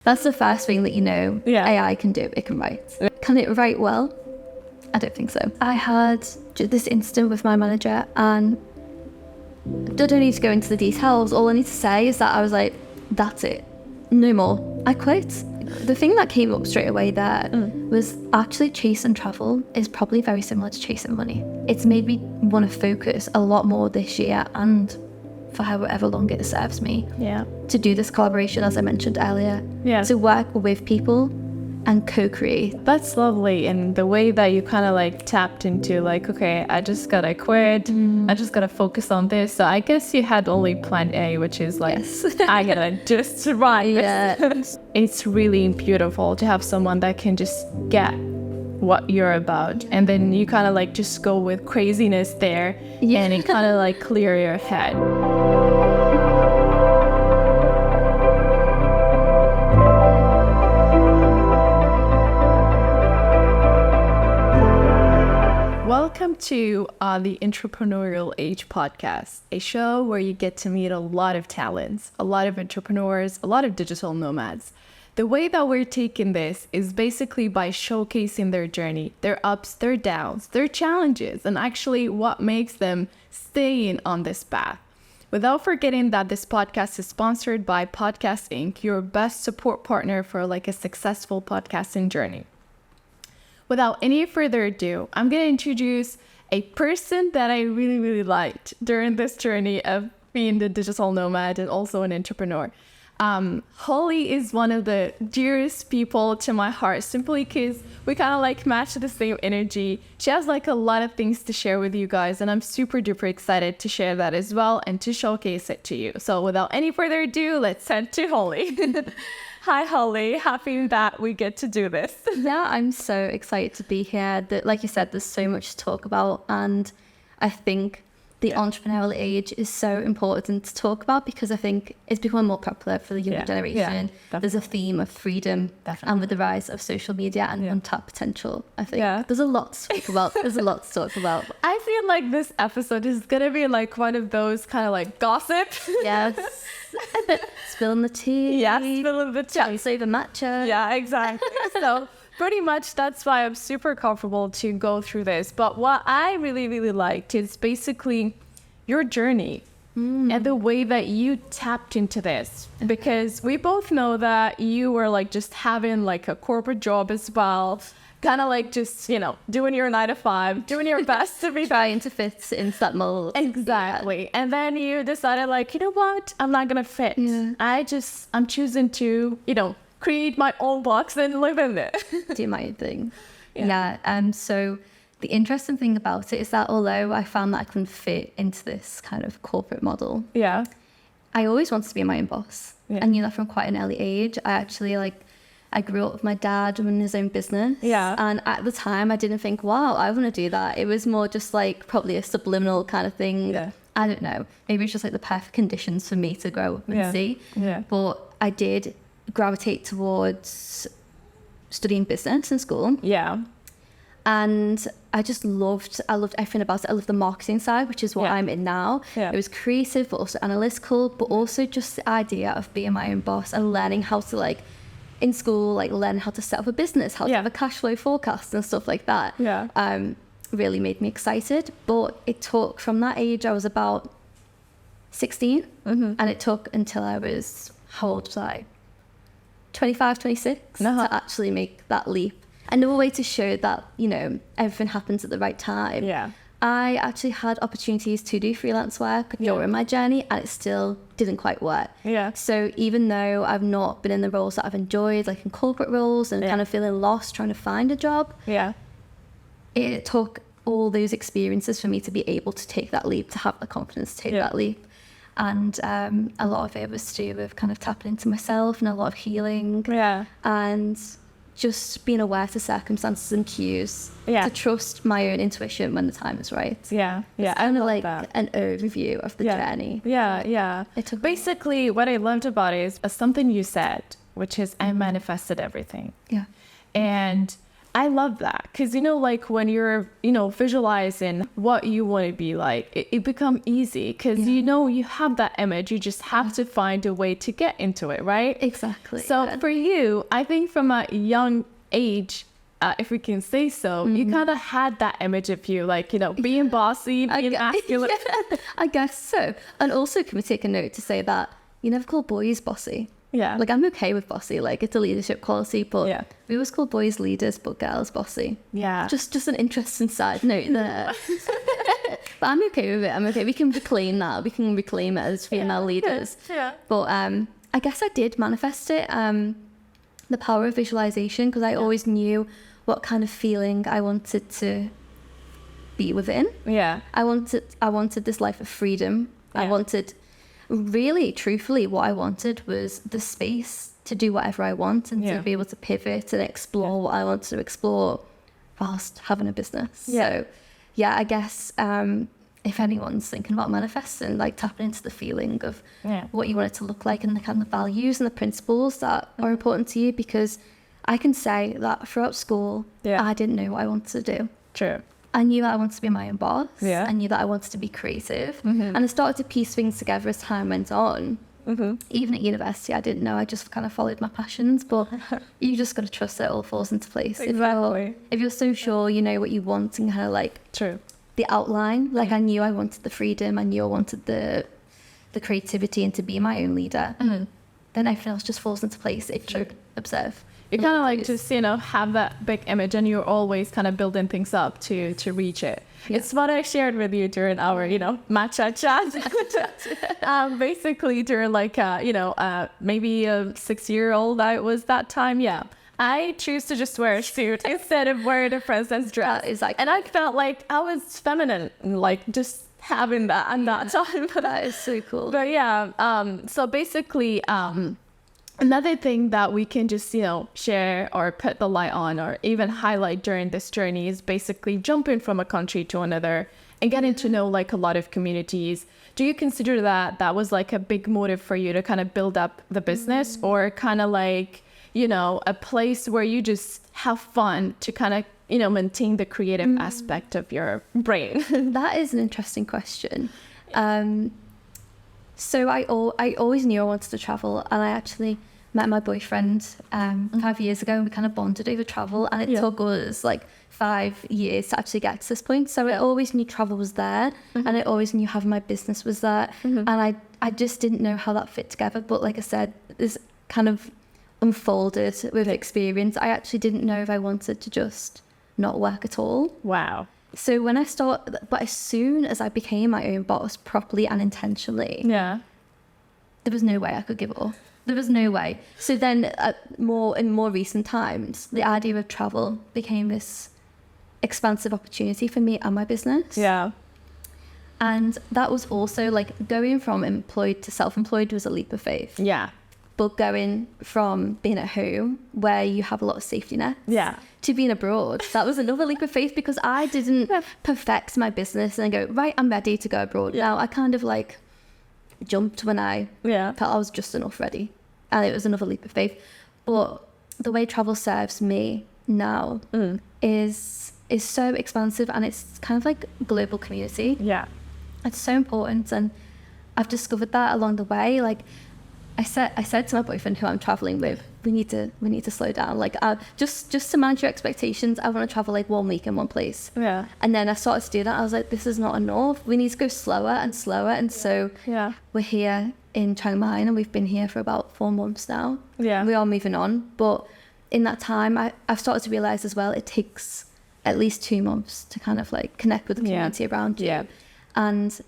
That's the first thing that AI can do. It can write. Can it write well? I don't think so. I had this incident with my manager, and I don't need to go into the details. All I need to say is that I was like, that's it. No more. I quit. The thing that came up straight away there was actually chase and travel is probably very similar to chasing money. It's made me want to focus a lot more this year and for however long it serves me to do this collaboration, as I mentioned earlier, to work with people and co-create. That's lovely. And the way that you kind of like tapped into like, okay, I just gotta quit. I just gotta focus on this. So I guess you had only plan A, which is like, I gotta just survive. It's really beautiful to have someone that can just get what you're about. And then you kind of like just go with craziness there and it kind of like clear your head. Welcome to the Entrepreneurial Age podcast, a show where you get to meet a lot of talents, a lot of entrepreneurs, a lot of digital nomads. The way that we're taking this is basically by showcasing their journey, their ups, their downs, their challenges, and actually what makes them staying on this path. Without forgetting that this podcast is sponsored by Podcast Inc., your best support partner for like a successful podcasting journey. Without any further ado, I'm going to introduce a person that I really, really liked during this journey of being the digital nomad and also an entrepreneur. Hollie is one of the dearest people to my heart, simply because we kind of like match the same energy. She has like a lot of things to share with you guys, and I'm super duper excited to share that as well and to showcase it to you. So without any further ado, let's head to Hollie. Hi, Hollie. Happy that we get to do this. Yeah, I'm so excited to be here. Like you said, there's so much to talk about, and I think the entrepreneurial age is so important to talk about because I think it's becoming more popular for the younger generation. There's a theme of freedom, and with the rise of social media and untapped potential, I think there's a lot to talk about. I feel like this episode is gonna be like one of those kind of like gossip. Yes. Spilling the tea. Yeah, spilling the tea. Chats over matcha. Yeah, exactly. So pretty much that's why I'm super comfortable to go through this. But what I really, really liked is basically your journey and the way that you tapped into this. Because we both know that you were like just having like a corporate job as well. Kind of like just, doing your 9 to 5, doing your best to be trying to fit into that mold. Exactly. Yeah. And then you decided like, you know what? I'm not going to fit. Yeah. I'm choosing to, create my own box and live in it. Do my own thing. Yeah. So the interesting thing about it is that although I found that I couldn't fit into this kind of corporate model, I always wanted to be my own boss. Yeah. And that from quite an early age. I grew up with my dad running his own business. Yeah. And at the time I didn't think, wow, I want to do that. It was more just like probably a subliminal kind of thing. Yeah. I don't know. Maybe it's just like the perfect conditions for me to grow up and see. Yeah. But I did gravitate towards studying business in school. Yeah. And I loved everything about it. I loved the marketing side, which is what I'm in now. Yeah. It was creative, but also analytical, but also just the idea of being my own boss and learning how to in school, learn how to set up a business, how to have a cash flow forecast and stuff like that. Yeah. Really made me excited. But it took, from that age, I was about 16. And it took until I was, how old was I? 25, 26 to actually make that leap. Another way to show that, everything happens at the right time. Yeah. I actually had opportunities to do freelance work during my journey, and it still didn't quite work. Yeah. So even though I've not been in the roles that I've enjoyed, like in corporate roles and kind of feeling lost trying to find a job, it took all those experiences for me to be able to take that leap, to have the confidence to take that leap. And a lot of it was to do with kind of tapping into myself and a lot of healing. Yeah. And just being aware to circumstances and cues, to trust my own intuition when the time is right. Yeah, yeah. It's kind of like an overview of the journey. Yeah, yeah. Basically, what I loved about it is something you said, which is I manifested everything. Yeah. And I love that because, like when you're, visualizing what you want to be like, it become easy because, you have that image. You just have to find a way to get into it, right? Exactly. So for you, I think from a young age, if we can say so, you kind of had that image of you, like, being bossy, being masculine. Yeah, I guess so. And also, can we take a note to say that you never call boys bossy? Yeah. Like, I'm okay with bossy. Like, it's a leadership quality, but we always call boys leaders, but girls bossy. Yeah. Just an interesting side note there. But I'm okay with it. I'm okay. We can reclaim that. We can reclaim it as female leaders. Yeah. But I guess I did manifest it. The power of visualization, because I always knew what kind of feeling I wanted to be within. Yeah. I wanted this life of freedom. I wanted, really, truthfully, what I wanted was the space to do whatever I want and to be able to pivot and explore what I wanted to explore whilst having a business. So, I guess if anyone's thinking about manifesting, like tapping into the feeling of what you want it to look like and the kind of values and the principles that are important to you, because I can say that throughout school, I didn't know what I wanted to do. True. I knew that I wanted to be my own boss. Yeah. I knew that I wanted to be creative. And I started to piece things together as time went on. Even at university, I didn't know. I just kind of followed my passions. But you just got to trust that it all falls into place. Exactly. If you're so sure you know what you want and kind of like the outline, like I knew I wanted the freedom. I knew I wanted the creativity and to be my own leader. Then everything else just falls into place if you observe. You kind of like just, have that big image and you're always kind of building things up to reach it. Yeah. It's what I shared with you during our, matcha chat. Basically during like, maybe a 6-year-old I was that time. Yeah. I choose to just wear a suit instead of wearing a princess dress. And I felt like I was feminine, like just having that and that time. That is so cool. But so basically, another thing that we can just, share or put the light on or even highlight during this journey is basically jumping from a country to another and getting to know like a lot of communities. Do you consider that was like a big motive for you to kind of build up the business or kind of like, a place where you just have fun to kind of, maintain the creative aspect of your brain? That is an interesting question. So I always knew I wanted to travel, and I actually met my boyfriend 5 years ago, and we kind of bonded over travel, and it took us like 5 years to actually get to this point. So I always knew travel was there, and I always knew having my business was there, and I just didn't know how that fit together. But like I said, this kind of unfolded with experience. I actually didn't know if I wanted to just not work at all. Wow. So when I started, but as soon as I became my own boss properly and intentionally, there was no way I could give it up. There was no way. So then in more recent times, the idea of travel became this expansive opportunity for me and my business. Yeah. And that was also like going from employed to self-employed was a leap of faith. Yeah. But going from being at home where you have a lot of safety nets to being abroad, that was another leap of faith, because I didn't perfect my business and go, right, I'm ready to go abroad. Now I kind of like jumped when I felt I was just enough ready. And it was another leap of faith. But the way travel serves me now is so expansive, and it's kind of like a global community. Yeah. It's so important, and I've discovered that along the way. Like I said to my boyfriend, who I'm traveling with, we need to slow down. Like just to manage your expectations, I want to travel like 1 week in one place. Yeah. And then I started to do that. I was like, this is not enough. We need to go slower and slower. And so we're here in Chiang Mai, and we've been here for about 4 months now. Yeah. We are moving on. But in that time, I've started to realize as well, it takes at least 2 months to kind of like connect with the community around you. Yeah. And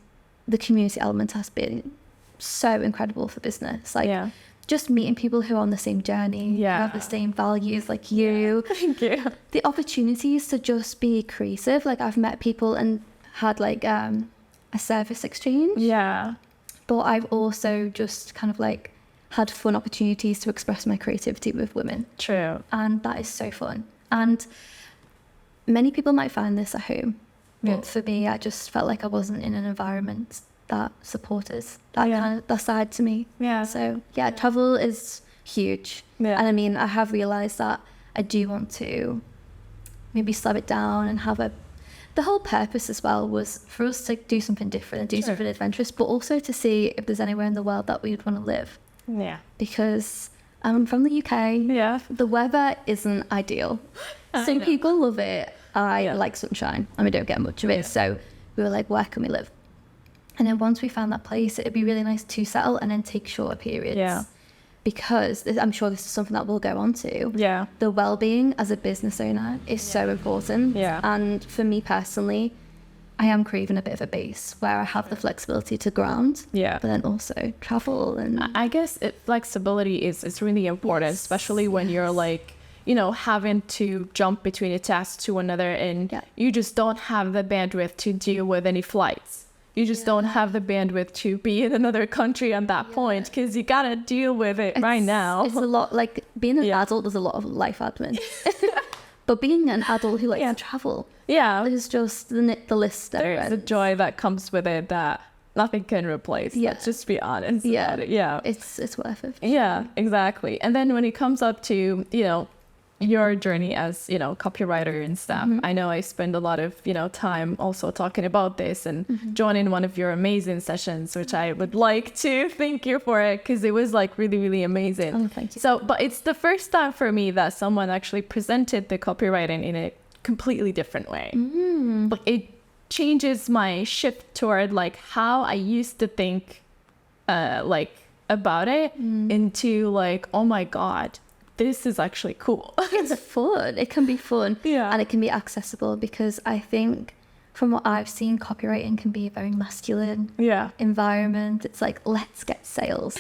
the community element has been so incredible for business. Like just meeting people who are on the same journey, who have the same values like you. Thank you. The opportunities to just be creative. Like I've met people and had like a service exchange. Yeah. But I've also just kind of like had fun opportunities to express my creativity with women. True. And that is so fun. And many people might find this at home. But for me, I just felt like I wasn't in an environment that supported that kind of that side to me. Yeah. So travel is huge. Yeah. And I mean, I have realized that I do want to maybe slow it down and the whole purpose as well was for us to do something different and do something adventurous, but also to see if there's anywhere in the world that we would want to live. Yeah. Because I'm from the UK. Yeah. The weather isn't ideal. Some people love it. I like sunshine and we don't get much of it. So we were like, where can we live? And then once we found that place, it'd be really nice to settle and then take shorter periods. Yeah. Because I'm sure this is something that we'll go on to. Yeah. The well-being as a business owner is so important. Yeah. And for me personally, I am craving a bit of a base where I have the flexibility to ground. Yeah. But then also travel and... I guess flexibility is really important, especially when you're like, you know, having to jump between a task to another and you just don't have the bandwidth to deal with any flights. You just don't have the bandwidth to be in another country at that point because you got to deal with it right now. It's a lot, like being an adult, there's a lot of life admin. But being an adult who likes to travel, is just the list. There's a joy that comes with it that nothing can replace. Let's just be honest about it. Yeah. It's worth it. Yeah, exactly. And then when it comes up to, you know, your journey as, you know, copywriter and stuff. I know I spend a lot of, you know, time also talking about this and joining one of your amazing sessions, which I would like to thank you for it because it was like really, really amazing. Oh, thank you. So, but it's the first time for me that someone actually presented the copywriting in a completely different way. But it changes my shift toward like how I used to think like about it into like, oh my God, this is actually cool. It's fun. It can be fun. Yeah. And it can be accessible because I think from what I've seen, copywriting can be a very masculine environment. It's like, let's get sales.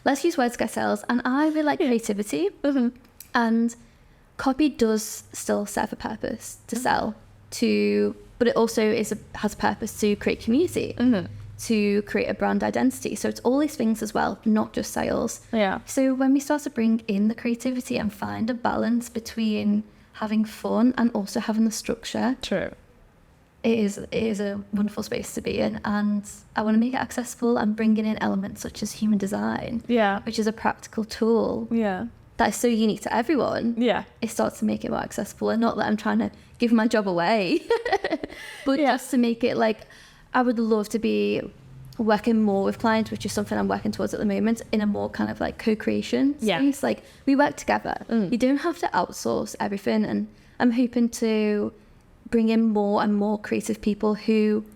Let's use words to get sales. And I really like creativity. And copy does still serve a purpose to sell, but it also has a purpose to create community. To create a brand identity. So it's all these things as well, not just sales. Yeah. So when we start to bring in the creativity and find a balance between having fun and also having the structure. True. It is a wonderful space to be in. And I want to make it accessible and bringing in elements such as human design. Yeah. Which is a practical tool. Yeah. That is so unique to everyone. Yeah. It starts to make it more accessible. And not that I'm trying to give my job away. But just to make it like, I would love to be working more with clients, which is something I'm working towards at the moment, in a more kind of like co-creation space. Like we work together. You don't have to outsource everything. And I'm hoping to bring in more and more creative people who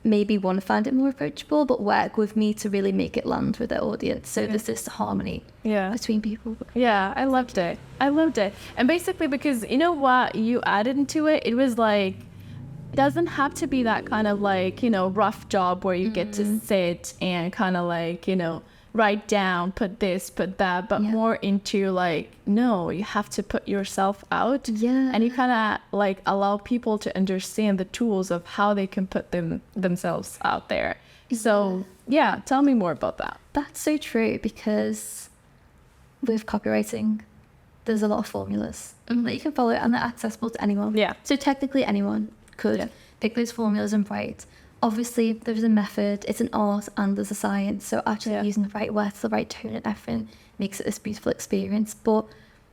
maybe want to find it more approachable, but work with me to really make it land with their audience. So there's this harmony between people. Yeah, I loved it. And basically because you know what you added into it, it was like, doesn't have to be that kind of like, you know, rough job where you get to sit and kind of like, you know, write down, put this, put that, but more into like, no, you have to put yourself out. Yeah. And you kind of like allow people to understand the tools of how they can put themselves out there. So tell me more about that. That's so true because with copywriting, there's a lot of formulas that you can follow and they're accessible to anyone. Yeah. So technically anyone could pick those formulas and write. Obviously, there's a method, it's an art, and there's a science. So actually using the right words, the right tone and everything makes it this beautiful experience. But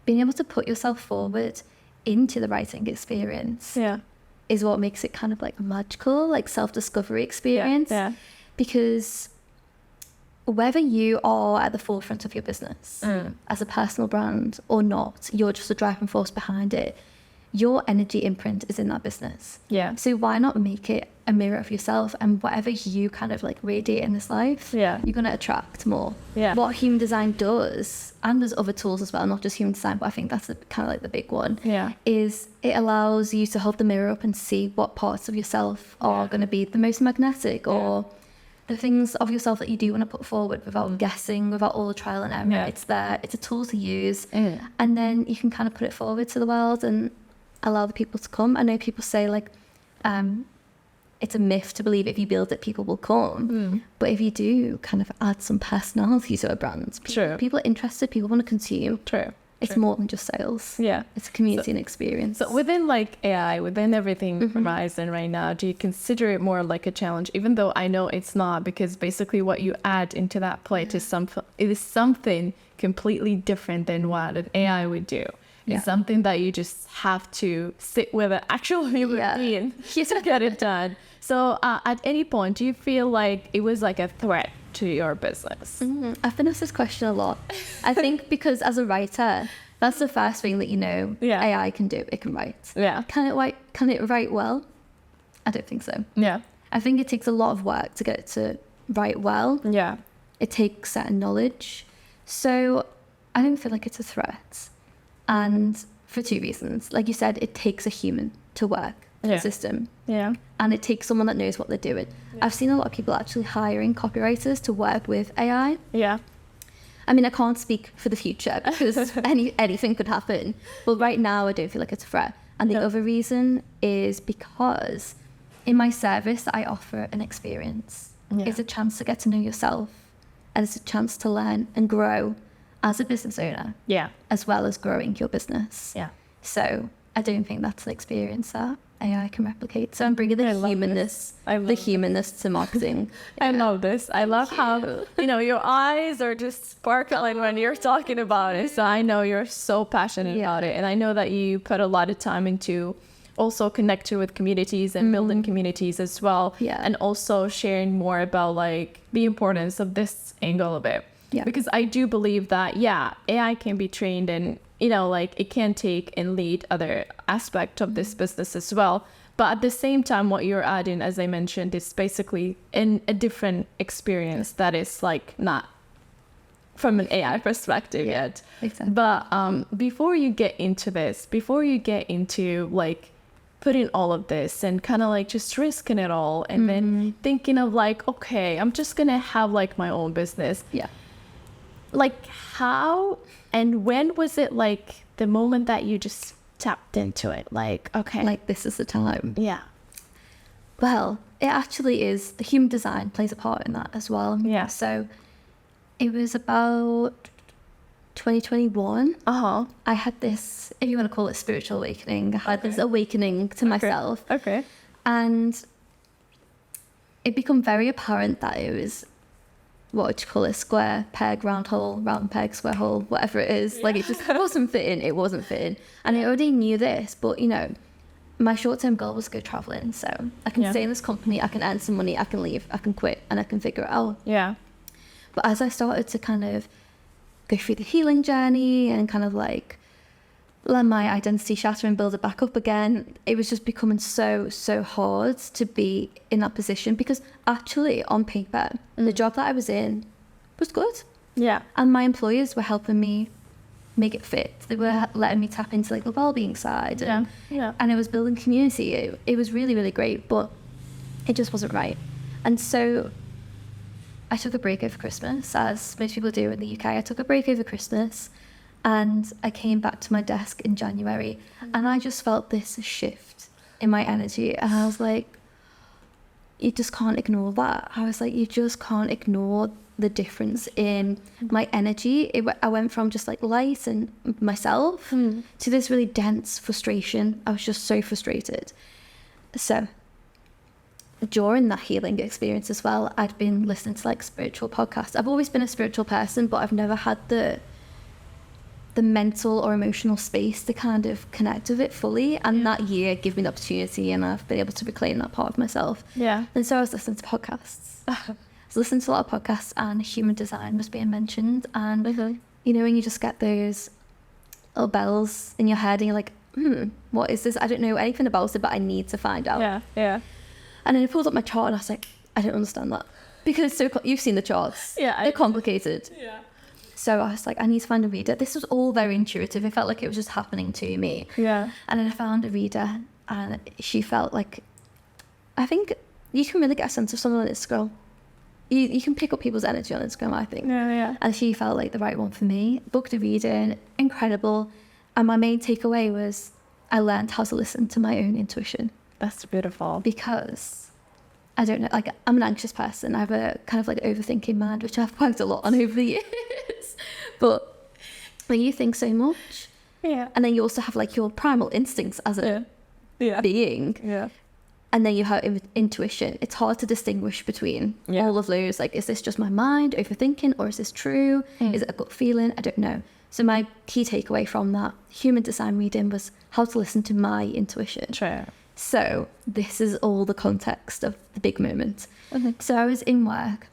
being able to put yourself forward into the writing experience is what makes it kind of like a magical, like self-discovery experience. Yeah. Because whether you are at the forefront of your business as a personal brand or not, you're just a driving force behind it. Your energy imprint is in that business. Yeah. So why not make it a mirror of yourself, and whatever you kind of like radiate in this life, you're going to attract more. Yeah. What human design does, and there's other tools as well, not just human design, but I think that's kind of like the big one, is it allows you to hold the mirror up and see what parts of yourself are going to be the most magnetic or the things of yourself that you do want to put forward without guessing, without all the trial and error. Yeah. It's there. It's a tool to use. And then you can kind of put it forward to the world and allow the people to come. I know people say like it's a myth to believe if you build it people will come, but if you do kind of add some personality to a brand, people are interested, people want to consume. It's more than just sales. It's a community and experience. So within like AI, within everything Horizon right now, do you consider it more like a challenge, even though I know it's not, because basically what you add into that plate is something completely different than what an AI would do. It's something that you just have to sit with an actual human being to get it done. So at any point, do you feel like it was like a threat to your business? I've been asked this question a lot. I think because as a writer, that's the first thing that, you know, AI can do. It can write. Yeah. Can it write well? I don't think so. Yeah. I think it takes a lot of work to get it to write well. Yeah. It takes certain knowledge. So I don't feel like it's a threat. And for two reasons. Like you said, it takes a human to work the system. Yeah. And it takes someone that knows what they're doing. Yeah. I've seen a lot of people actually hiring copywriters to work with AI. Yeah. I mean, I can't speak for the future because anything could happen. But right now, I don't feel like it's a threat. And the other reason is because in my service, I offer an experience. Yeah. It's a chance to get to know yourself. And it's a chance to learn and grow as a business owner. Yeah. As well as growing your business. Yeah. So I don't think that's an experience that AI can replicate. So I'm bringing the humanness to marketing. I love this. I love how, you know, your eyes are just sparkling when you're talking about it. So I know you're so passionate about it. And I know that you put a lot of time into also connecting with communities and building communities as well. Yeah. And also sharing more about like the importance of this angle of it. Yeah. Because I do believe that, AI can be trained and, you know, like it can take and lead other aspect of this business as well. But at the same time, what you're adding, as I mentioned, is basically in a different experience that is like not from an AI perspective yet. Exactly. But before you get into this, before you get into like putting all of this and kind of like just risking it all and then thinking of like, okay, I'm just going to have like my own business. Yeah. Like how and when was it like the moment that you just tapped into it? Like, okay. Like this is the time. Yeah. Well, it actually is. The human design plays a part in that as well. Yeah. So it was about 2021. I had this, if you want to call it spiritual awakening, I had this awakening to myself. Okay. And it became very apparent that it was, what would you call it, square peg, round hole, round peg, square hole, whatever it is. Like it just wasn't fitting. It wasn't fitting. And I already knew this, but you know, my short-term goal was to go traveling. So I can stay in this company, I can earn some money, I can leave, I can quit, and I can figure it out. Yeah. But as I started to kind of go through the healing journey and kind of like let my identity shatter and build it back up again, it was just becoming so hard to be in that position because actually on paper, the job that I was in was good. Yeah. And my employers were helping me make it fit. They were letting me tap into like the well-being side. And it was building community. It was really, really great, but it just wasn't right. And so I took a break over Christmas, as most people do in the UK. I took a break over Christmas and I came back to my desk in January and I just felt this shift in my energy. And I was like, you just can't ignore that. I was like, you just can't ignore the difference in my energy. I went from just like light and myself to this really dense frustration. I was just so frustrated. So during that healing experience as well, I'd been listening to like spiritual podcasts. I've always been a spiritual person, but I've never had the mental or emotional space to kind of connect with it fully. And that year gave me the opportunity and I've been able to reclaim that part of myself. Yeah. And so I was listening to podcasts. I was listening to a lot of podcasts and human design was being mentioned. And, you know, when you just get those little bells in your head and you're like, what is this? I don't know anything about it, but I need to find out. Yeah, yeah. And then I pulled up my chart and I was like, I don't understand that. Because it's so you've seen the charts. Yeah. They're complicated. Yeah. So I was like, I need to find a reader. This was all very intuitive. It felt like it was just happening to me. Yeah. And then I found a reader and she felt like, I think you can really get a sense of someone on Instagram. You can pick up people's energy on Instagram, I think. Yeah, yeah. And she felt like the right one for me. Booked a reading, incredible. And my main takeaway was I learned how to listen to my own intuition. That's beautiful. Because I don't know, like I'm an anxious person. I have a kind of like overthinking mind, which I've worked a lot on over the years. But when you think so much, and then you also have like your primal instincts as a being, and then you have intuition. It's hard to distinguish between all of those. Like, is this just my mind overthinking, or is this true? Is it a gut feeling? I don't know. So my key takeaway from that human design reading was how to listen to my intuition. True. So this is all the context of the big moment. So I was in work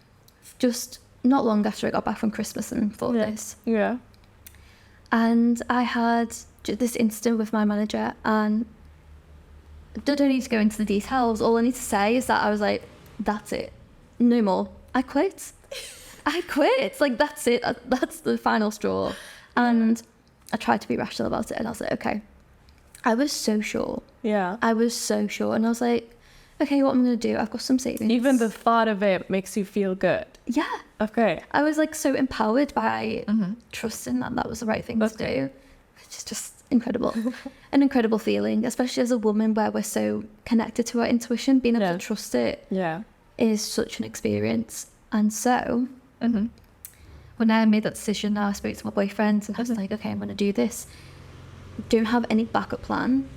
just not long after I got back from Christmas and thought this. Yeah. And I had this incident with my manager, and I don't need to go into the details. All I need to say is that I was like, that's it. No more. I quit. Like, that's it. That's the final straw. And I tried to be rational about it, and I was like, okay. I was so sure. Yeah. I was so sure. And I was like, okay, what I'm going to do, I've got some savings. Even the thought of it makes you feel good. Yeah. Okay. I was like so empowered by trusting that that was the right thing to do. It's just incredible. An incredible feeling, especially as a woman where we're so connected to our intuition. Being able to trust it is such an experience. And so when I made that decision, I spoke to my boyfriend and I was like, okay, I'm going to do this. Don't have any backup plan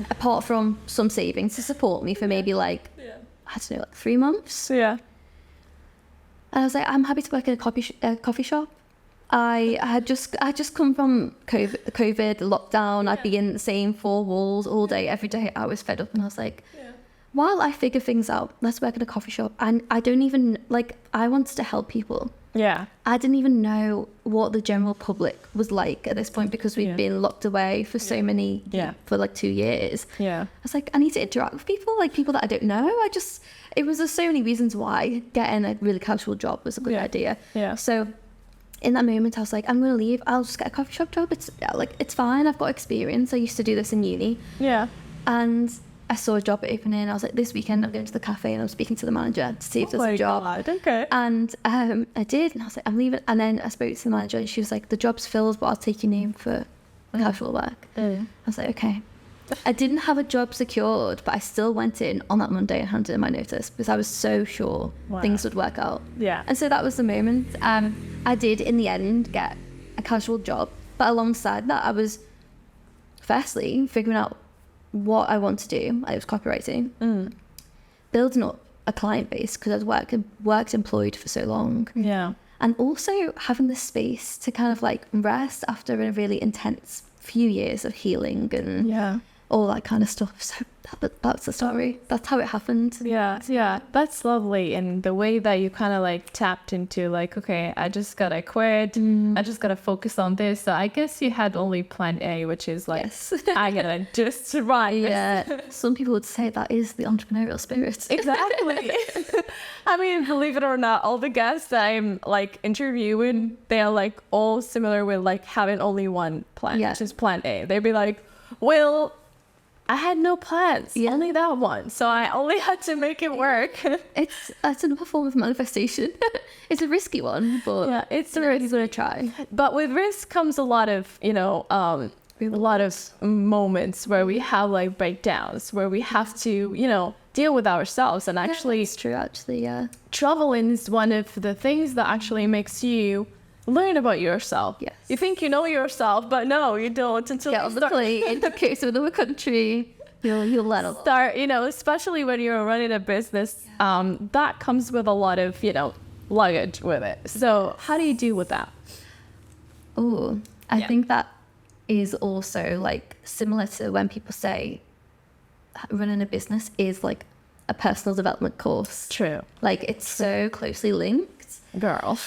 apart from some savings to support me for maybe like, I don't know, like 3 months. Yeah. And I was like, I'm happy to work in a coffee shop. I had just come from COVID lockdown. I'd be in the same 4 walls all day, every day. I was fed up, and I was like, while I figure things out, let's work in a coffee shop. And I don't even, like, I wanted to help people. Yeah. I didn't even know what the general public was like at this point, because we'd been locked away for so many, for like 2 years. Yeah. I was like, I need to interact with people, like people that I don't know. It was just so many reasons why getting a really casual job was a good idea. Yeah. So in that moment, I was like, I'm going to leave. I'll just get a coffee shop job. It's fine. I've got experience. I used to do this in uni. Yeah. And I saw a job opening. I was like, this weekend I'm going to the cafe and I'm speaking to the manager to see if there's a job. God, okay. And I did, and I was like, I'm leaving. And then I spoke to the manager, and she was like, the job's filled, but I'll take your name for casual work. I was like, okay. I didn't have a job secured, but I still went in on that Monday and handed in my notice because I was so sure things would work out. Yeah. And so that was the moment. I did in the end get a casual job, but alongside that, I was firstly figuring out what I want to do. It was copywriting, building up a client base because I'd worked employed for so long. Yeah. And also having the space to kind of like rest after a really intense few years of healing and all that kind of stuff. So that's the story. That's how it happened. Yeah, that's lovely. And the way that you kind of like tapped into like, okay, I just gotta quit. I just gotta focus on this. So I guess you had only plan A, which is like, I gotta just survive. Yeah, some people would say that is the entrepreneurial spirit. Exactly. I mean, believe it or not, all the guests that I'm like interviewing, they're like all similar with like having only one plan, which is plan A. They'd be like, well, I had no plans, only that one. So I only had to make it work. It's another form of manifestation. It's a risky one, but it's something you're going to try. But with risk comes a lot of, a lot of moments where we have like breakdowns, where we have to, deal with ourselves. And actually, it's true, traveling is one of the things that actually makes you learn about yourself. Yes. You think you know yourself, but no, you don't until you start. In the case of another country, you'll let it start, especially when you're running a business, that comes with a lot of, luggage with it. So how do you deal with that? Oh, I think that is also like similar to when people say running a business is like a personal development course. True. Like it's so closely linked. Girl.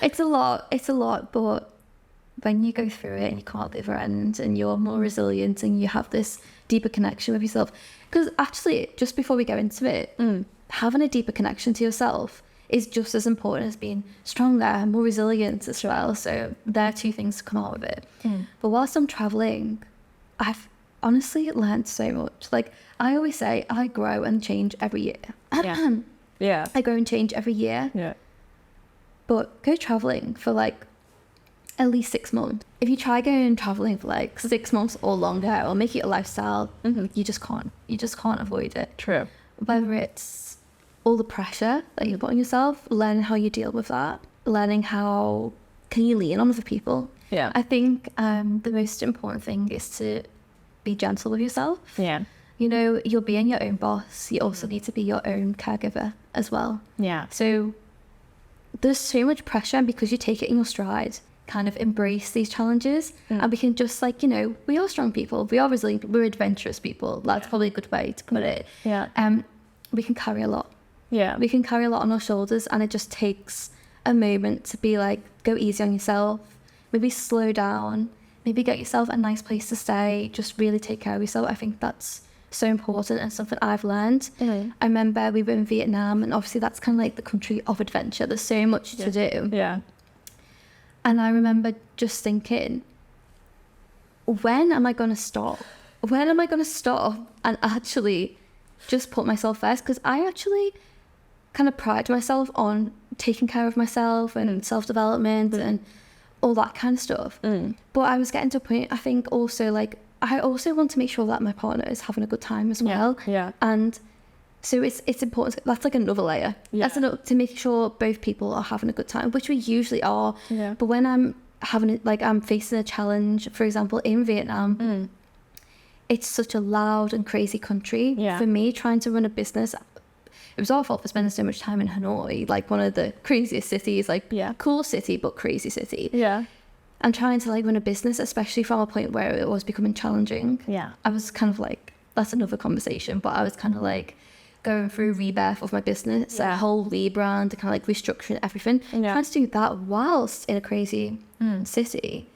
It's a lot, but when you go through it and you come out the other end and you're more resilient and you have this deeper connection with yourself, because actually just before we go into it, having a deeper connection to yourself is just as important as being stronger and more resilient as well. So there are two things to come out of it. But whilst I'm traveling, I've honestly learned so much. Like I always say, I grow and change every year. Yeah. I go and change every year. Yeah. But go traveling for like at least 6 months. If you try going traveling for like 6 months or longer or make it a lifestyle, you just can't. You just can't avoid it. True. Whether it's all the pressure that you put on yourself, learning how you deal with that, learning how can you lean on other people. Yeah. I think the most important thing is to be gentle with yourself. Yeah. You'll be your own boss. You also need to be your own caregiver as well. Yeah. So there's so much pressure, and because you take it in your stride, kind of embrace these challenges, and we can just like, we are strong people, we are resilient, we're adventurous people. That's probably a good way to put it. We can carry a lot. We can carry a lot on our shoulders, and it just takes a moment to be like, go easy on yourself, maybe slow down, maybe get yourself a nice place to stay, just really take care of yourself. I think that's so important and something I've learned. I remember we were in Vietnam, and obviously that's kind of like the country of adventure. There's so much to do. And I remember just thinking, when am I going to stop? When am I going to stop and actually just put myself first? Because I actually kind of pride myself on taking care of myself and self-development and all that kind of stuff. But I was getting to a point, I think also like, I also want to make sure that my partner is having a good time as well. And so it's important. That's like another layer. That's to make sure both people are having a good time, which we usually are. But when I'm I'm facing a challenge, for example, in Vietnam, it's such a loud and crazy country. For me, trying to run a business, it was our fault for spending so much time in Hanoi, like one of the craziest cities, cool city, but crazy city. And trying to like run a business, especially from a point where it was becoming challenging. I was kind of like, that's another conversation, but I was kind of like going through rebirth of my business, a whole rebrand, kind of like restructuring everything. Trying to do that whilst in a crazy city.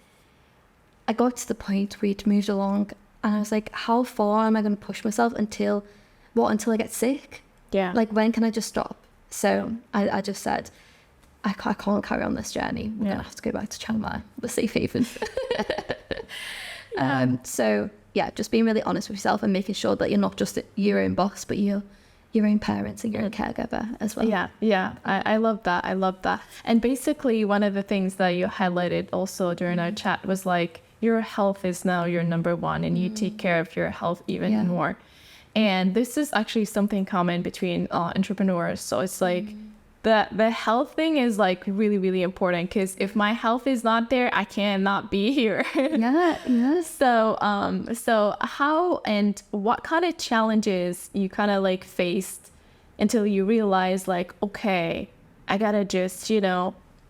I got to the point where we'd moved along, and I was like, how far am I going to push myself until I get sick? Like, when can I just stop? So I just said, I can't carry on this journey. We're going to have to go back to Chiang Mai, the safe haven. So just being really honest with yourself and making sure that you're not just your own boss, but you're your own parents and your own caregiver as well. I love that. And basically one of the things that you highlighted also during our chat was like, your health is now your number one, and you take care of your health even more. And this is actually something common between entrepreneurs. So it's like, the health thing is like really, really important, because if my health is not there, I cannot be here. So how and what kind of challenges you kind of like faced until you realize like, okay, I gotta just,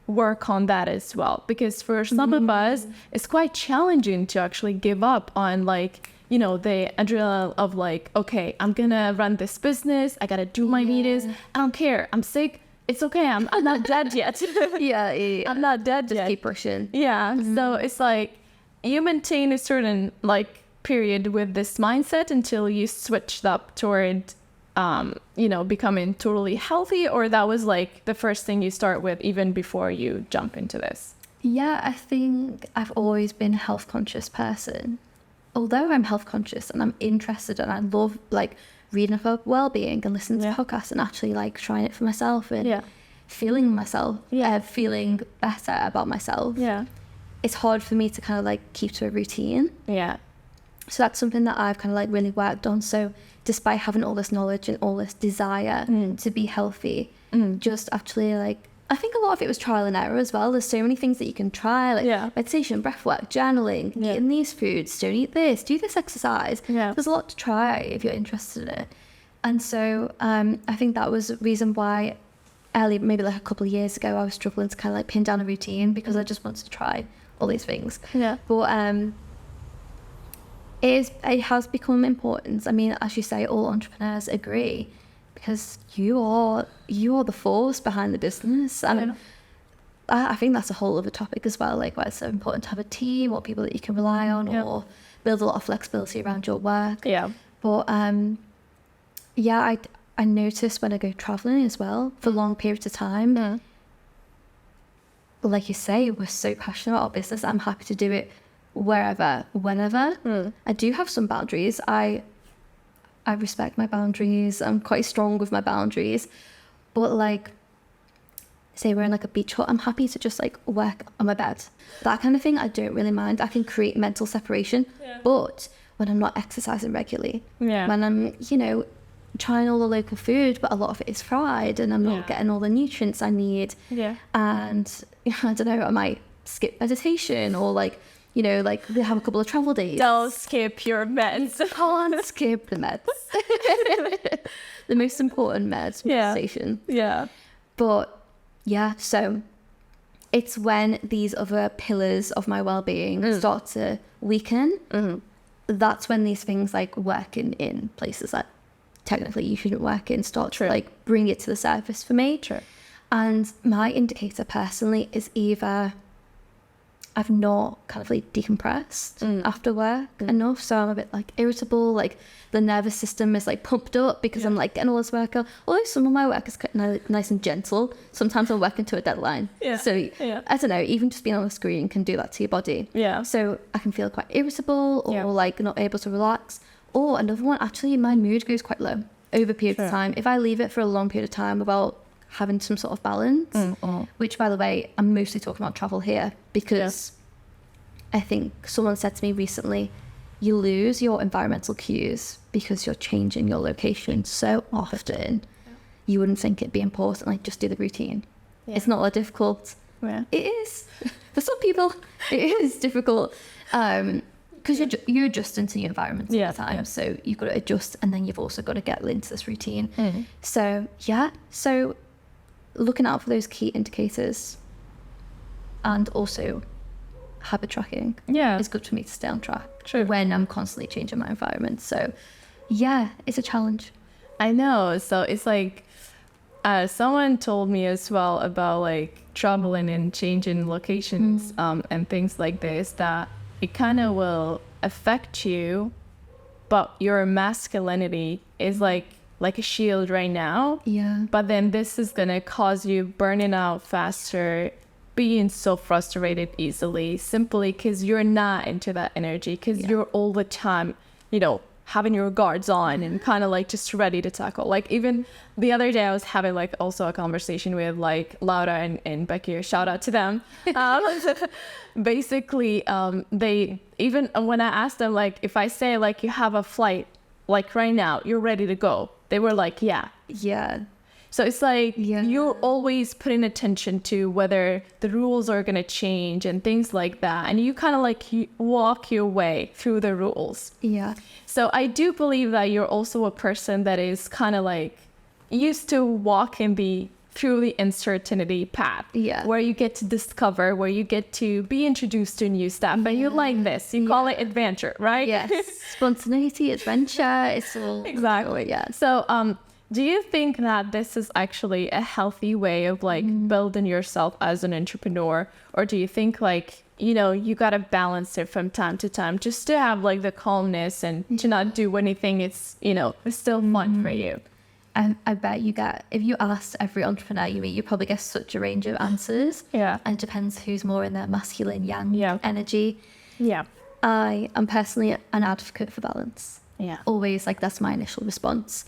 work on that as well? Because for some of us, it's quite challenging to actually give up on like, the adrenaline of like, okay, I'm gonna run this business, I gotta do my meetings, I don't care, I'm sick, it's okay, I'm not dead yet. I'm not dead yet. Just keep pushing. So it's like you maintain a certain like period with this mindset until you switched up toward becoming totally healthy, or that was like the first thing you start with even before you jump into this? I think I've always been a health conscious person. Although I'm health conscious and I'm interested and I love like reading about well-being and listening to podcasts and actually like trying it for myself and feeling myself, feeling better about myself. It's hard for me to kind of like keep to a routine. So that's something that I've kind of like really worked on. So despite having all this knowledge and all this desire to be healthy, just actually like, I think a lot of it was trial and error as well. There's so many things that you can try, like meditation, breathwork, journaling, eating these foods, don't eat this, do this exercise. There's a lot to try if you're interested in it. And so I think that was the reason why early, maybe like a couple of years ago, I was struggling to kind of like pin down a routine, because I just wanted to try all these things. But it has become important. I mean, as you say, all entrepreneurs agree, because you are the force behind the business. And I think that's a whole other topic as well, like why it's so important to have a team or people that you can rely on, or build a lot of flexibility around your work. But I notice when I go traveling as well for long periods of time, like you say, we're so passionate about our business. I'm happy to do it wherever, whenever. I do have some boundaries. I respect my boundaries. I'm quite strong with my boundaries. But like, say we're in like a beach hut, I'm happy to just like work on my bed. That kind of thing, I don't really mind. I can create mental separation. But when I'm not exercising regularly, when I'm, trying all the local food, but a lot of it is fried and I'm not getting all the nutrients I need. And I don't know, I might skip meditation or like, like we have a couple of travel days. Don't skip your meds. Can't skip the meds. The most important meds, meditation. But Yeah, so it's when these other pillars of my well-being start to weaken. That's when these things like working in places that technically you shouldn't work in start to like bring it to the surface for me. And my indicator personally is either I've not kind of like decompressed after work enough, so I'm a bit like irritable, like the nervous system is like pumped up because I'm like getting all this work out. Although some of my work is quite nice and gentle, sometimes I'm working to a deadline. So I don't know, even just being on the screen can do that to your body. So I can feel quite irritable or like not able to relax. Or another one, actually my mood goes quite low over a period of time. If I leave it for a long period of time without having some sort of balance, which by the way, I'm mostly talking about travel here because I think someone said to me recently, you lose your environmental cues because you're changing your location so often. You wouldn't think it'd be important, like just do the routine. It's not that difficult. It is. For some people, it is difficult because you're adjusting to your environment all the time. So you've got to adjust, and then you've also got to get into this routine. So looking out for those key indicators and also habit tracking is good for me to stay on track when I'm constantly changing my environment. So it's a challenge. I know. So it's like someone told me as well about like traveling and changing locations and things like this, that it kind of will affect you, but your masculinity is like a shield right now. But then this is gonna cause you burning out faster, being so frustrated easily, simply because you're not into that energy, because you're all the time, having your guards on and kind of like just ready to tackle. Like even the other day I was having like also a conversation with like Laura and Becky, shout out to them. Basically, they, even when I asked them, like if I say like you have a flight, like right now, you're ready to go, they were like, yeah. So it's like you're always putting attention to whether the rules are going to change and things like that. And you kind of like walk your way through the rules. So I do believe that you're also a person that is kind of like used to walking through the uncertainty path, where you get to discover, where you get to be introduced to new stuff. And you like this, you call it adventure, right? Spontaneity, adventure, it's all exactly. So do you think that this is actually a healthy way of like building yourself as an entrepreneur? Or do you think like, you got to balance it from time to time just to have like the calmness and to not do anything it's still fun for you? I bet you get, if you asked every entrepreneur you meet, you probably get such a range of answers. And it depends who's more in their masculine yang energy. I am personally an advocate for balance. Always, like that's my initial response.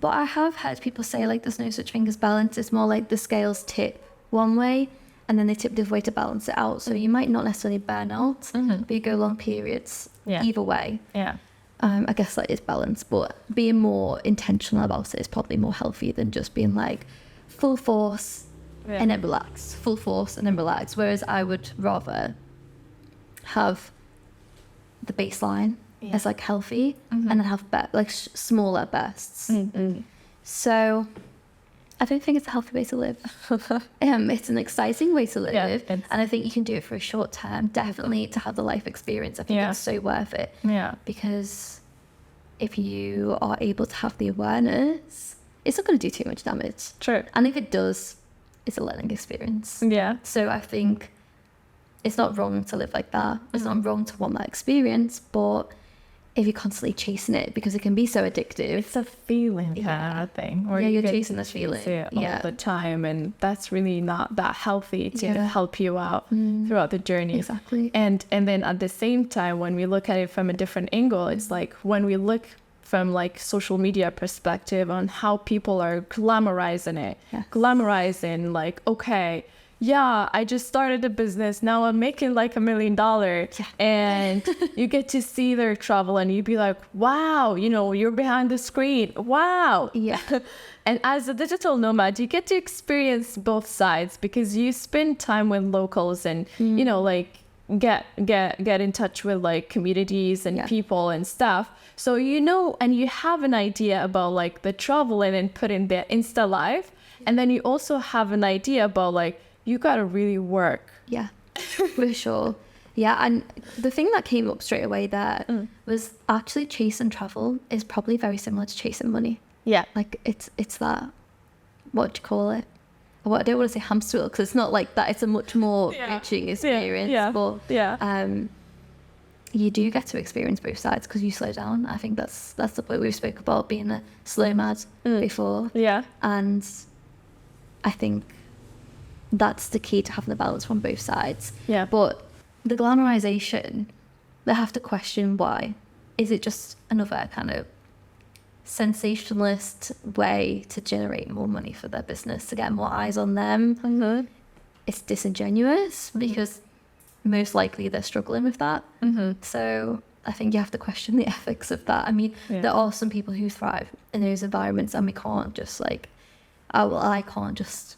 But I have heard people say like there's no such thing as balance. It's more like the scales tip one way and then they tip the other way to balance it out. So you might not necessarily burn out, but you go long periods either way. I guess that is balance, but being more intentional about it is probably more healthy than just being like full force and then relax, full force and then relax. Whereas I would rather have the baseline as like healthy and then have smaller bursts. So I don't think it's a healthy way to live. It's an exciting way to live, and I think you can do it for a short term. Definitely to have the life experience, I think it's so worth it. Because if you are able to have the awareness, it's not going to do too much damage. And if it does, it's a learning experience. So I think it's not wrong to live like that. It's not wrong to want that experience, but if you're constantly chasing it, because it can be so addictive. It's a feeling kind of thing. Where you're chasing this feeling all the time, and that's really not that healthy to help you out throughout the journey. Exactly. And then at the same time, when we look at it from a different angle, it's like when we look from like social media perspective on how people are glamorizing it, glamorizing like, okay, I just started a business. Now I'm making like $1 million. And you get to see their travel and you'd be like, wow, you're behind the screen. Wow. And as a digital nomad, you get to experience both sides because you spend time with locals and, like get in touch with like communities and people and stuff. So, and you have an idea about like the traveling and putting the Insta life. And then you also have an idea about like, you got to really work. Yeah, for sure. Yeah, and the thing that came up straight away there was actually chasing travel is probably very similar to chasing money. Yeah. Like it's that, what do you call it? Well, I don't want to say hamster wheel because it's not like that. It's a much more enriching experience. But you do get to experience both sides because you slow down. I think that's the point we've spoke about, being a slow mad before. Yeah. And I think that's the key to having the balance from both sides. Yeah. But the glamorization, they have to question why. Is it just another kind of sensationalist way to generate more money for their business, to get more eyes on them? It's disingenuous because most likely they're struggling with that. So I think you have to question the ethics of that. I mean, there are some people who thrive in those environments, and we can't just like, I can't just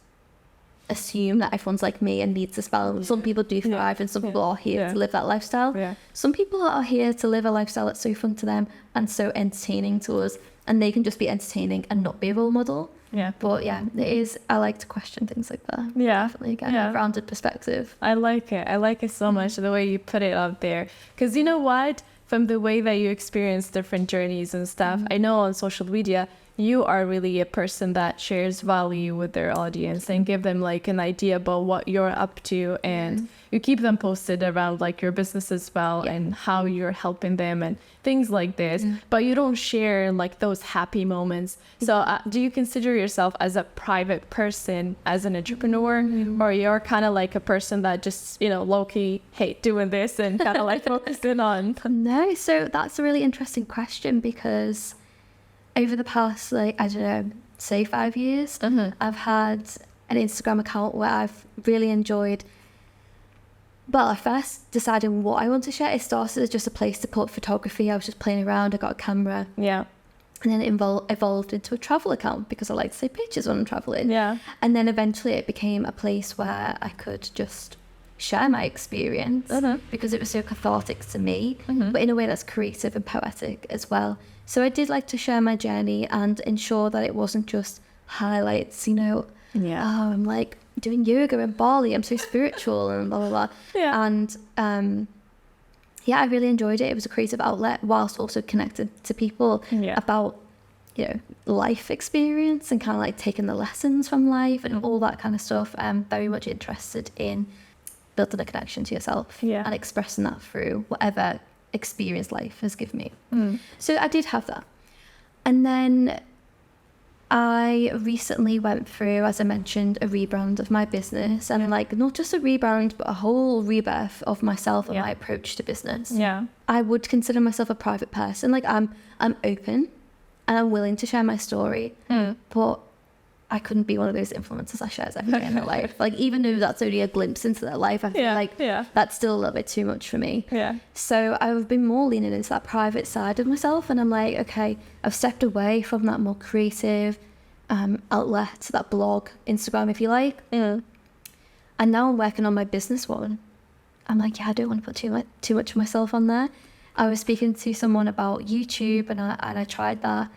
assume that everyone's like me and needs this balance. Some people do thrive and some people are here to live that lifestyle. Some people are here to live a lifestyle that's so fun to them and so entertaining to us, and they can just be entertaining and not be a role model. But it is, I like to question things like that. Definitely get a rounded perspective. I like it so much, the way you put it out there, because you know what, from the way that you experience different journeys and stuff, I know on social media you are really a person that shares value with their audience and give them like an idea about what you're up to, and you keep them posted around like your business as well and how you're helping them and things like this, but you don't share like those happy moments. So do you consider yourself as a private person, as an entrepreneur, or you're kind of like a person that just, you know, low-key hate doing this and kind of like focusing on? No, so that's a really interesting question, because over the past, like, I don't know, say 5 years, I've had an Instagram account where I've really enjoyed. Well, I first decided what I want to share. It started as just a place to put photography. I was just playing around. I got a camera. And then it evolved into a travel account because I like to take pictures when I'm traveling. And then eventually it became a place where I could just share my experience because it was so cathartic to me, but in a way that's creative and poetic as well. So I did like to share my journey and ensure that it wasn't just highlights, you know, oh, I'm like doing yoga in Bali, I'm so spiritual and blah, blah, blah. And I really enjoyed it. It was a creative outlet whilst also connected to people about, you know, life experience and kind of like taking the lessons from life and all that kind of stuff. I'm very much interested in building a connection to yourself and expressing that through whatever experience life has given me. So I did have that. And then I recently went through, as I mentioned, a rebrand of my business, and like not just a rebrand, but a whole rebirth of myself and my approach to business. I would consider myself a private person. Like I'm open and I'm willing to share my story, but I couldn't be one of those influencers that shares every day in their life. Like, even though that's only a glimpse into their life, I feel like that's still a little bit too much for me. So I've been more leaning into that private side of myself, and I'm like, okay, I've stepped away from that more creative outlet, that blog, Instagram, if you like. And now I'm working on my business one. I'm like, I don't want to put too much of myself on there. I was speaking to someone about YouTube, and I tried that.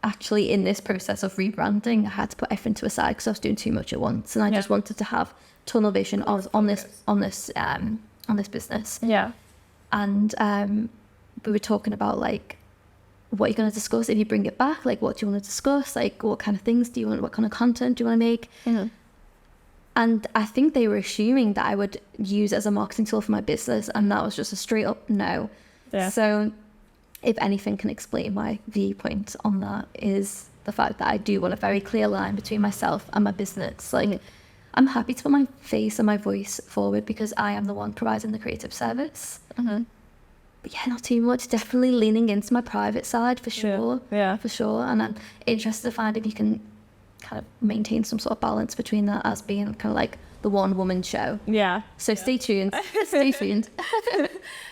Actually, in this process of rebranding, I had to put everything to a side because I was doing too much at once, and I just wanted to have tunnel vision on this business. And we were talking about like, what you're going to discuss if you bring it back. Like, what do you want to discuss? Like, what kind of things do you want? What kind of content do you want to make? And I think they were assuming that I would use it as a marketing tool for my business, and that was just a straight up no. So if anything can explain my viewpoint on that, is the fact that I do want a very clear line between myself and my business. Like, I'm happy to put my face and my voice forward because I am the one providing the creative service. But yeah, not too much. Definitely leaning into my private side for sure. For sure. And I'm interested to find if you can kind of maintain some sort of balance between that as being kind of like the one woman show. So stay tuned. Stay tuned.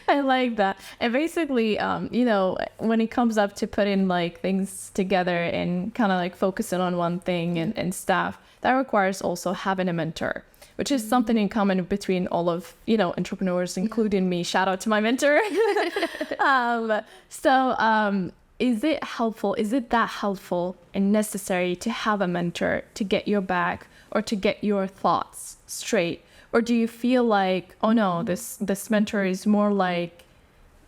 I like that. And basically, you know, when it comes up to putting like things together and kind of like focusing on one thing and stuff, that requires also having a mentor, which is something in common between all of, you know, entrepreneurs, including me. Shout out to my mentor. is it that helpful and necessary to have a mentor to get your back or to get your thoughts straight? Or do you feel like, oh no, this mentor is more like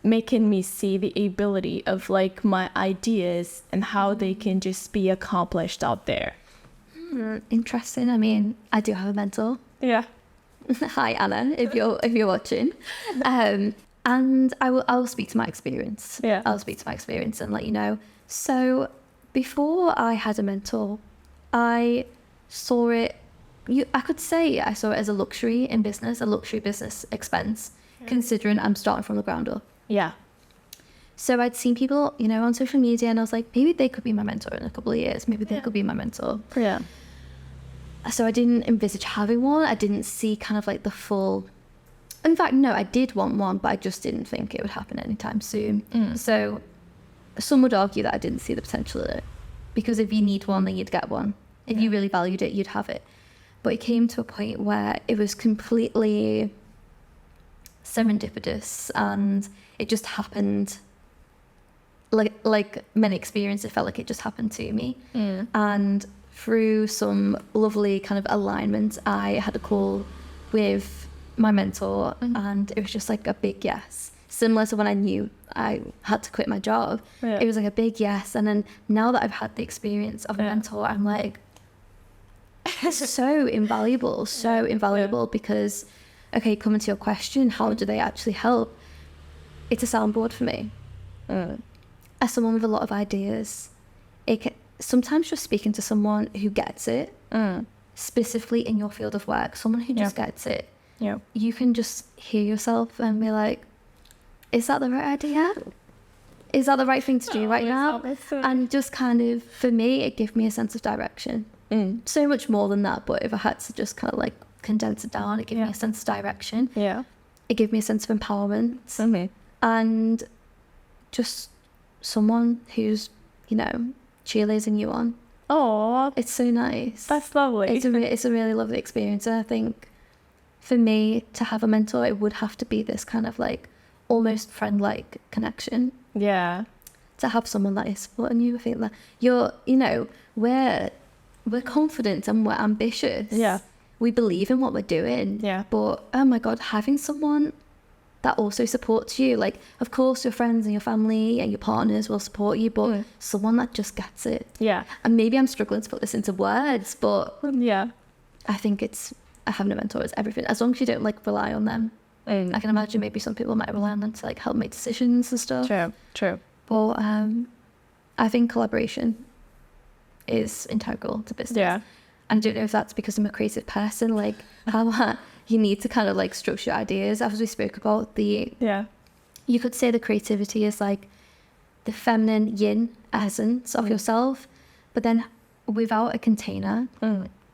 making me see the ability of like my ideas and how they can just be accomplished out there? Interesting. I mean, I do have a mentor. Yeah. Hi, Anna, if you're watching. And I'll speak to my experience. Yeah. I'll speak to my experience and let you know. So before I had a mentor, I saw it, I could say I saw it as a luxury in business, a luxury business expense, considering I'm starting from the ground up. Yeah. So I'd seen people, on social media, and I was like, maybe they could be my mentor in a couple of years. Maybe they could be my mentor. Yeah. So I didn't envisage having one. I didn't see kind of like the full... In fact, no, I did want one, but I just didn't think it would happen anytime soon. So some would argue that I didn't see the potential in it. Because if you need one, then you'd get one. If you really valued it, you'd have it. But it came to a point where it was completely serendipitous, and it just happened. Like many experiences, it felt like it just happened to me. And through some lovely kind of alignment, I had a call with my mentor, and it was just like a big yes. Similar to when I knew I had to quit my job. It was like a big yes. And then now that I've had the experience of a mentor, I'm like, so invaluable because, okay, coming to your question, how do they actually help? It's a soundboard for me. As someone with a lot of ideas, sometimes just speaking to someone who gets it, specifically in your field of work, someone who just gets it, you can just hear yourself and be like, is that the right idea? Is that the right thing to do right now? And just kind of, for me, it gave me a sense of direction. So much more than that, but if I had to just kind of like condense it down, it gave me a sense of direction. It gave me a sense of empowerment. And just someone who's, cheerleading you on. Oh, it's so nice. That's lovely. It's a really lovely experience. And I think for me to have a mentor, it would have to be this kind of like almost friend-like connection. Yeah. To have someone that is supporting you. I think that we're confident and we're ambitious. Yeah. We believe in what we're doing. Yeah. But oh my God, having someone that also supports you, like of course your friends and your family and your partners will support you, but someone that just gets it. Yeah. And maybe I'm struggling to put this into words, but I think having a mentor is everything. As long as you don't like rely on them. I can imagine maybe some people might rely on them to like help make decisions and stuff. True. But I think collaboration is integral to business. Yeah. And I don't know if that's because I'm a creative person, like how you need to kind of like structure ideas. As we spoke about you could say the creativity is like the feminine yin essence of yourself, but then without a container,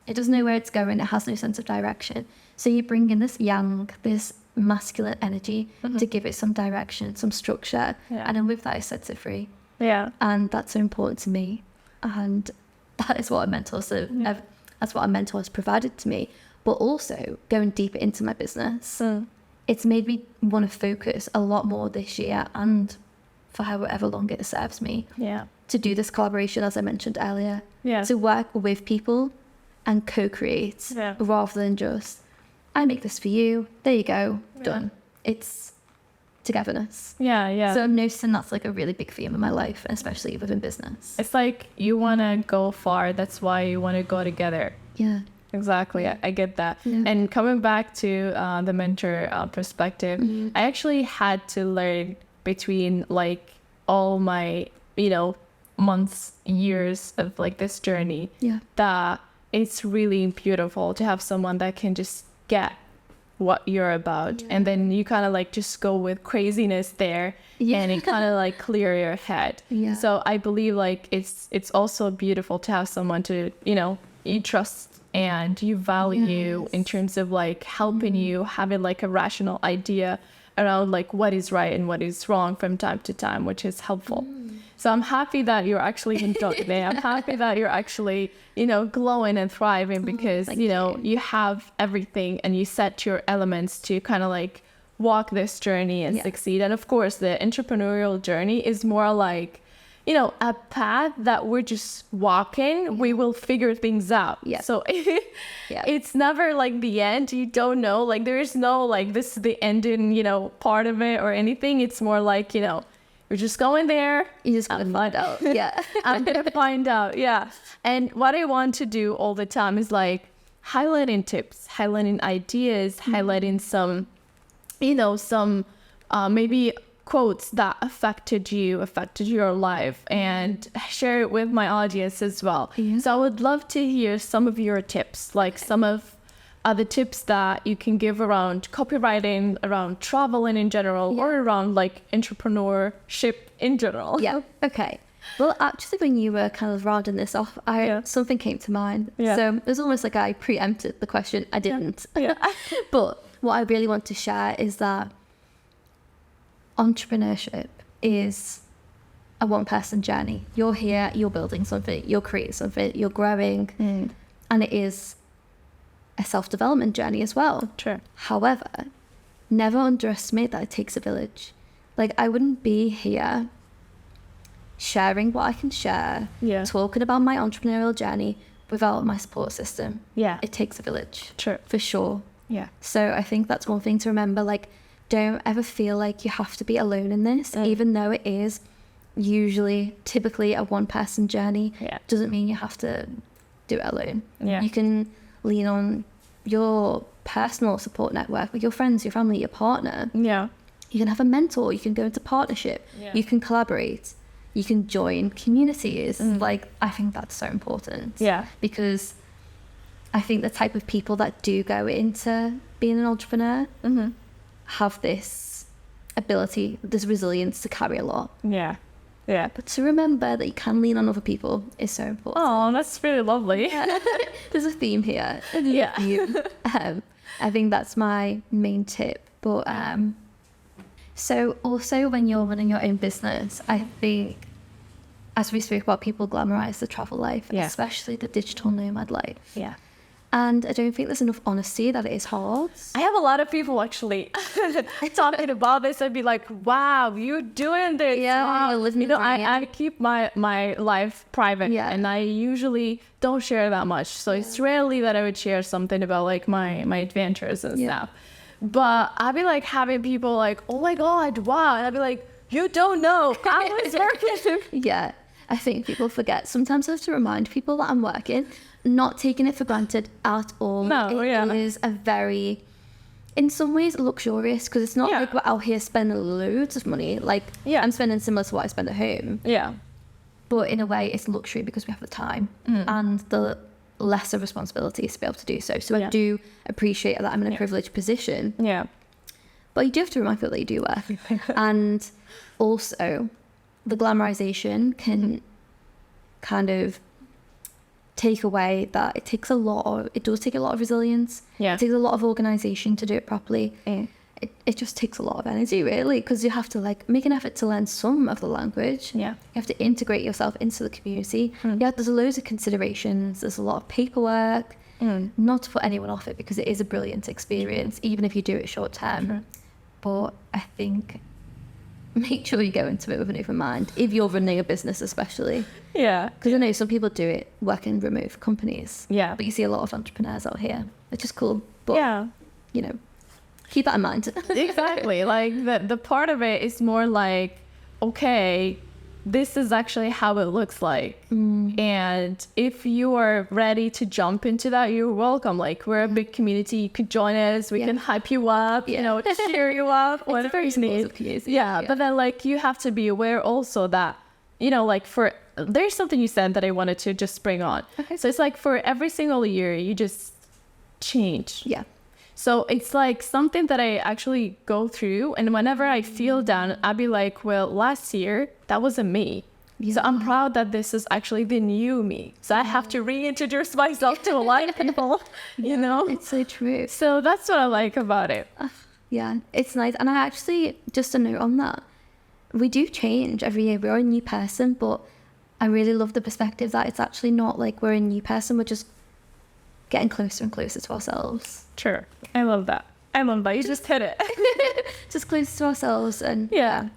it doesn't know where it's going. It has no sense of direction. So you bring in this yang, this masculine energy to give it some direction, some structure. And then with that, it sets it free. And that's so important to me. And that is what a mentor that's what a mentor has provided to me. But also going deeper into my business, it's made me want to focus a lot more this year and for however long it serves me to do this collaboration, as I mentioned earlier, to work with people and co-create rather than just, I make this for you, there you go, done. It's togetherness. So I'm noticing that's like a really big theme in my life, especially within business. It's like you want to go far, that's why you want to go together. Exactly. I get that. And coming back to the mentor perspective, I actually had to learn between like all my months, years of like this journey that it's really beautiful to have someone that can just get what you're about, and then you kind of like just go with craziness there, and it kind of like clear your head. So I believe like it's also beautiful to have someone to you trust and you value in terms of like helping you having like a rational idea around like what is right and what is wrong from time to time, which is helpful. So I'm happy that you're actually enjoying it. I'm happy that you're actually, glowing and thriving because, you have everything and you set your elements to kind of like walk this journey and succeed. And of course, the entrepreneurial journey is more like, a path that we're just walking, we will figure things out. Yeah. So it's never like the end. You don't know, like there is no like this is the ending, part of it or anything. It's more like, you're just going there. You just gotta find out. Yeah. I'm gonna find out. Yeah. And what I want to do all the time is like highlighting tips, highlighting ideas, highlighting some, some maybe quotes that affected your life, and share it with my audience as well. So I would love to hear some of your tips, like some of the tips that you can give around copywriting, around traveling in general, or around like entrepreneurship in general. Yeah. Okay. Well, actually, when you were kind of rounding this off, something came to mind. So it was almost like I preempted the question. I didn't. But what I really want to share is that entrepreneurship is a one-person journey. You're here, you're building something, you're creating something, you're growing, and it is a self-development journey as well. True. However, never underestimate that it takes a village. Like, I wouldn't be here sharing what I can share, talking about my entrepreneurial journey without my support system. It takes a village. True. For sure. Yeah. So I think that's one thing to remember. Like, don't ever feel like you have to be alone in this, even though it is typically a one-person journey. Doesn't mean you have to do it alone. You can lean on your personal support network with your friends, your family, your partner. You can have a mentor. You can go into partnership. You can collaborate. You can join communities. Like, I think that's so important. Because I think the type of people that do go into being an entrepreneur have this ability, this resilience to carry a lot. But to remember that you can lean on other people is so important. Oh, that's really lovely. There's a theme here. I think that's my main tip. But so also when you're running your own business, I think, as we spoke about, people glamorize the travel life, especially the digital nomad life. And I don't think there's enough honesty that it is hard. I have a lot of people actually talking about this. I'd be like, wow, you're doing this. Wow. I keep my life private, and I usually don't share that much. So it's rarely that I would share something about like my adventures and stuff. But I'd be like having people like, oh my God, wow. And I'd be like, you don't know. I was working. I think people forget. Sometimes I have to remind people that I'm working. Not taking it for granted at all. It is a very, in some ways, luxurious, because it's not like we're out here spending loads of money. Like, I'm spending similar to what I spend at home. But in a way, it's luxury because we have the time and the lesser responsibilities to be able to do so. So I do appreciate that I'm in a privileged position. But you do have to remind people that you do work. And also, the glamorization can kind of take away that it does take a lot of resilience. It takes a lot of organization to do it properly. It just takes a lot of energy, really, because you have to like make an effort to learn some of the language. You have to integrate yourself into the community. There's loads of considerations. There's a lot of paperwork. Not to put anyone off it, because it is a brilliant experience, even if you do it short term. But I think make sure you go into it with an open mind, if you're running a business especially. Because I know some people do it working remote for companies. But you see a lot of entrepreneurs out here, which is cool. But, keep that in mind. Exactly. Like the part of it is more like, okay, this is actually how it looks like. And if you are ready to jump into that, you're welcome. Like, we're a big community. You could join us. We can hype you up, cheer you up, whatever you need. But then like you have to be aware also that, like there's something you said that I wanted to just bring on. So it's like for every single year, you just change. So it's like something that I actually go through, and whenever I feel down, I'll be like, well, last year, that wasn't me. So I'm proud that this is actually the new me. So I have to reintroduce myself to a lot of people, It's so true. So that's what I like about it. It's nice. And I actually, just a note on that, we do change every year. We're a new person, but I really love the perspective that it's actually not like we're a new person. We're just getting closer and closer to ourselves. Sure. I love that. I love that. You just hit it. Just close to ourselves. And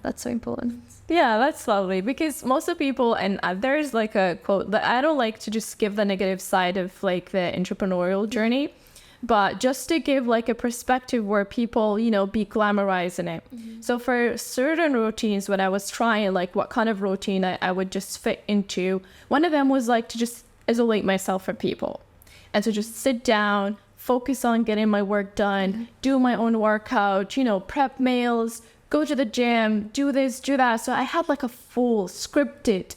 that's so important. Yeah, that's lovely, because most of the people, and there's like a quote that I don't like to just give the negative side of like the entrepreneurial journey, but just to give like a perspective where people, you know, be glamorizing it. So for certain routines, when I was trying like what kind of routine I would just fit into, one of them was like to just isolate myself from people and to just sit down, focus on getting my work done, do my own workout, you know, prep meals, go to the gym, do this, do that. So I had like a full scripted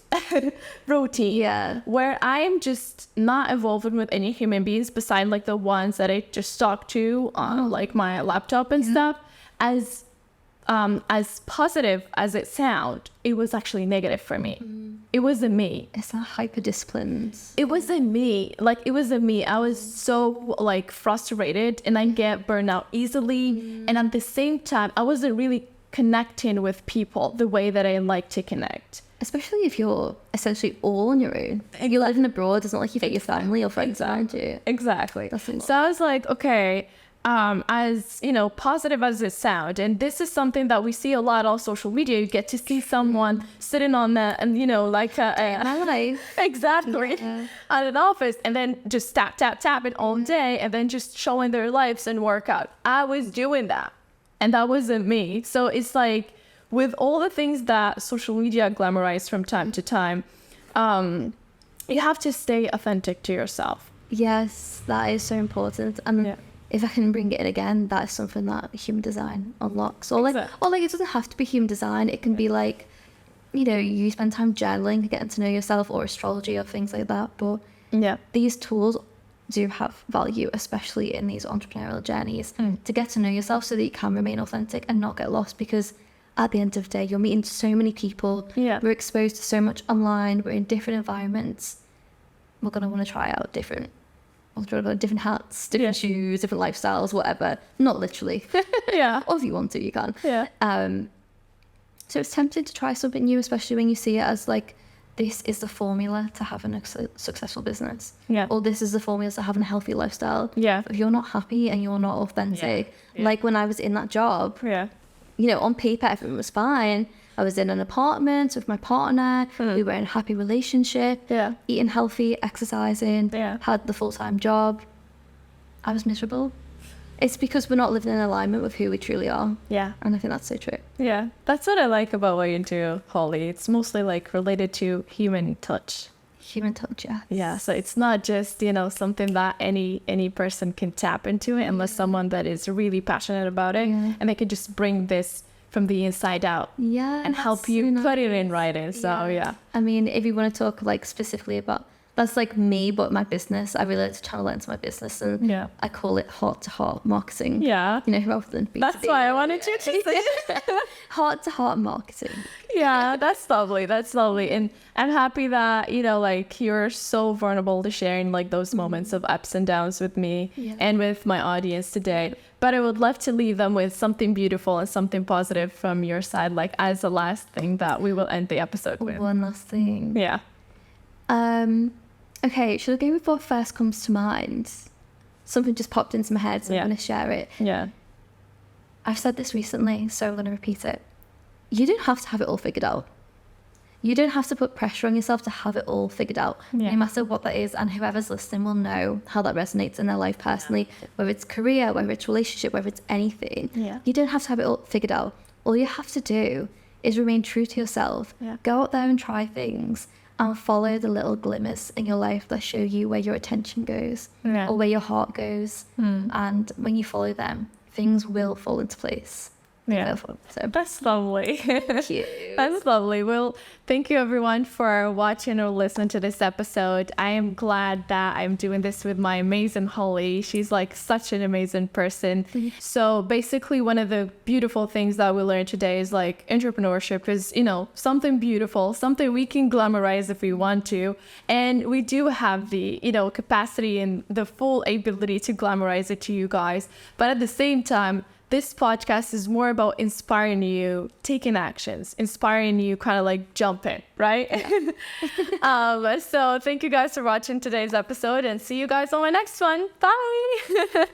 routine where I'm just not involved with any human beings beside like the ones that I just talk to on like my laptop and stuff. As positive as it sounds, it was actually negative for me. It wasn't me. It's not hyper disciplined. It wasn't me. Like, it wasn't me. I was so like frustrated, and I get burned out easily. And at the same time, I wasn't really connecting with people the way that I like to connect. Especially if you're essentially all on your own. If you're living abroad, it's not like you've got your family or friends around you. Exactly. So I was like, okay, as you know, positive as it sounds, and this is something that we see a lot on social media. You get to see someone sitting on and you know, like my life exactly at an office, and then just tap it all day, and then just showing their lives and workout. I was doing that, and that wasn't me. So it's like, with all the things that social media glamorize from time to time, you have to stay authentic to yourself. Yes, that is so important. And if I can bring it in again, that is something that human design unlocks. Or like it doesn't have to be human design. It can be like, you know, you spend time journaling, getting to know yourself, or astrology or things like that. But these tools do have value, especially in these entrepreneurial journeys, to get to know yourself so that you can remain authentic and not get lost. Because at the end of the day, you're meeting so many people. We're exposed to so much online. We're in different environments. We're going to want to try out different hats, different shoes, different lifestyles, whatever. Not literally. Or if you want to, you can. So it's tempting to try something new, especially when you see it as like, this is the formula to having a successful business. Or this is the formula to having a healthy lifestyle. If you're not happy and you're not authentic, like when I was in that job, you know, on paper, everything was fine. I was in an apartment with my partner. We were in a happy relationship, eating healthy, exercising, had the full-time job. I was miserable. It's because we're not living in alignment with who we truly are. And I think that's so true. That's what I like about what you do, Hollie. It's mostly like related to human touch. Human touch, so it's not just, you know, something that any person can tap into it, unless someone that is really passionate about it, and they can just bring this from the inside out and help you put it in writing. So I mean, if you want to talk like specifically about, that's like me, but my business, I really like to channel that into my business, and I call it heart-to-heart marketing. You know, rather than B2B. That's why I wanted you to say it. Heart-to-heart marketing. That's lovely. And I'm happy that, you know, like, you're so vulnerable to sharing like those moments of ups and downs with me and with my audience today. But I would love to leave them with something beautiful and something positive from your side, like as the last thing that we will end the episode with. One last thing. Okay, should I go with what first comes to mind? Something just popped into my head, so I'm going to share it. I've said this recently, so I'm going to repeat it. You don't have to have it all figured out. You don't have to put pressure on yourself to have it all figured out, no matter what that is. And whoever's listening will know how that resonates in their life personally, whether it's career, whether it's relationship, whether it's anything. You don't have to have it all figured out. All you have to do is remain true to yourself. Go out there and try things, and follow the little glimmers in your life that show you where your attention goes or where your heart goes. And when you follow them, things will fall into place. So that's lovely. Thank you. That's lovely. Well, thank you everyone for watching or listening to this episode. I am glad that I'm doing this with my amazing Hollie. She's like such an amazing person. So basically, one of the beautiful things that we learned today is like entrepreneurship is, you know, something beautiful, something we can glamorize if we want to. And we do have the, you know, capacity and the full ability to glamorize it to you guys. But at the same time, this podcast is more about inspiring you, taking actions, inspiring you kind of like jump in, right? So thank you guys for watching today's episode, and see you guys on my next one. Bye.